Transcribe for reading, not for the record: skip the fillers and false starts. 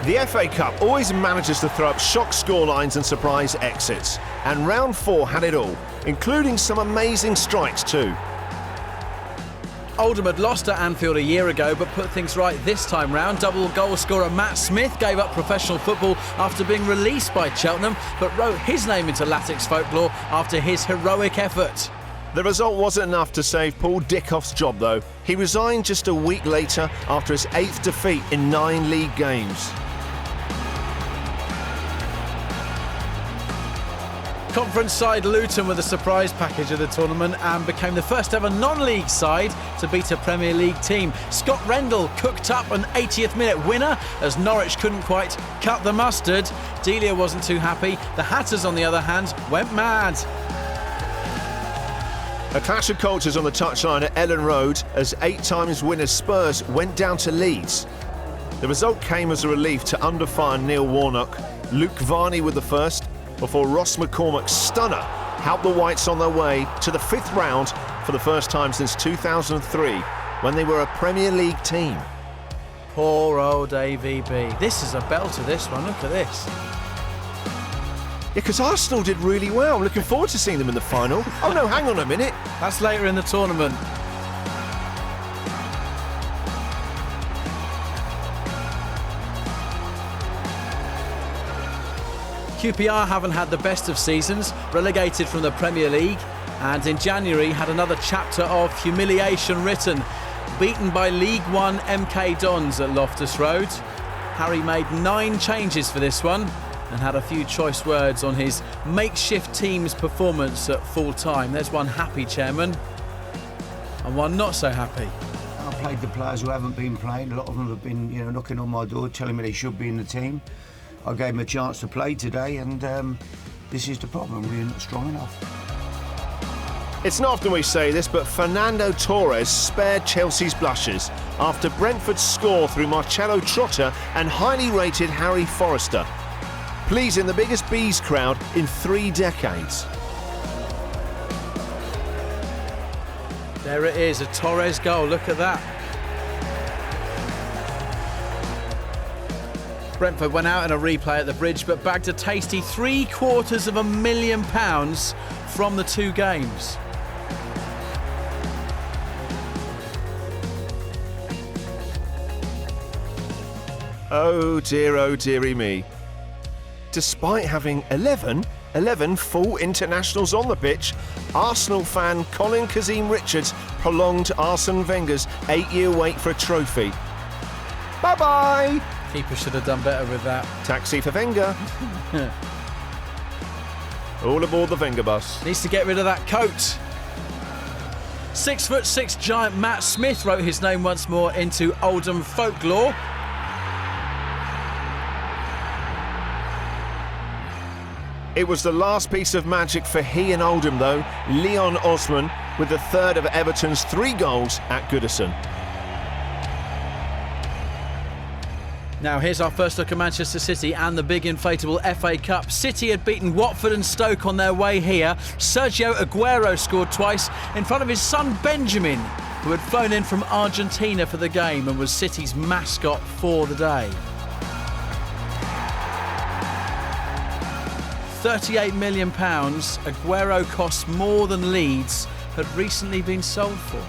The FA Cup always manages to throw up shock scorelines and surprise exits, and round 4 had it all, including some amazing strikes too. Oldham had lost at Anfield a year ago but put things right this time round. Double goal scorer Matt Smith gave up professional football after being released by Cheltenham, but wrote his name into Latics folklore after his heroic effort. The result wasn't enough to save Paul Dickoff's job though. He resigned just a week later after his 8th defeat in 9 league games. Conference side Luton were the surprise package of the tournament and became the first ever non-league side to beat a Premier League team. Scott Rendell cooked up an 80th minute winner as Norwich couldn't quite cut the mustard. Delia wasn't too happy. The Hatters, on the other hand, went mad. A clash of cultures on the touchline at Ellen Road as 8 times winners Spurs went down to Leeds. The result came as a relief to under-fire Neil Warnock. Luke Varney with the first, before Ross McCormack's stunner helped the Whites on their way to the 5th round for the first time since 2003, when they were a Premier League team. Poor old AVB. This is a belter, this one. Look at this. Yeah, because Arsenal did really well. I'm looking forward to seeing them in the final. Oh no, hang on a minute. That's later in the tournament. QPR haven't had the best of seasons, relegated from the Premier League, and in January had another chapter of humiliation written. Beaten by League One MK Dons at Loftus Road. Harry made 9 changes for this one and had a few choice words on his makeshift team's performance at full time. There's one happy chairman and one not so happy. I played the players who haven't been playing. A lot of them have been, knocking on my door, telling me they should be in the team. I gave them a chance to play today, and this is the problem. We're not strong enough. It's not often we say this, but Fernando Torres spared Chelsea's blushes after Brentford's score through Marcelo Trotta and highly rated Harry Forrester, pleasing the biggest bees crowd in 3 decades. There it is, a Torres goal. Look at that. Brentford went out in a replay at the Bridge but bagged a tasty £750,000 from the 2 games. Oh dearie me. Despite having 11 full internationals on the pitch, Arsenal fan Colin Kazim Richards prolonged Arsene Wenger's 8-year wait for a trophy. Bye-bye! Keeper should have done better with that. Taxi for Wenger. All aboard the Wenger bus. Needs to get rid of that coat. 6'6" giant Matt Smith wrote his name once more into Oldham folklore. It was the last piece of magic for he and Oldham though, Leon Osman, with the 3rd of Everton's 3 goals at Goodison. Now here's our first look at Manchester City and the big inflatable FA Cup. City had beaten Watford and Stoke on their way here. Sergio Aguero scored twice in front of his son Benjamin, who had flown in from Argentina for the game and was City's mascot for the day. £38 million, Aguero costs more than Leeds had recently been sold for.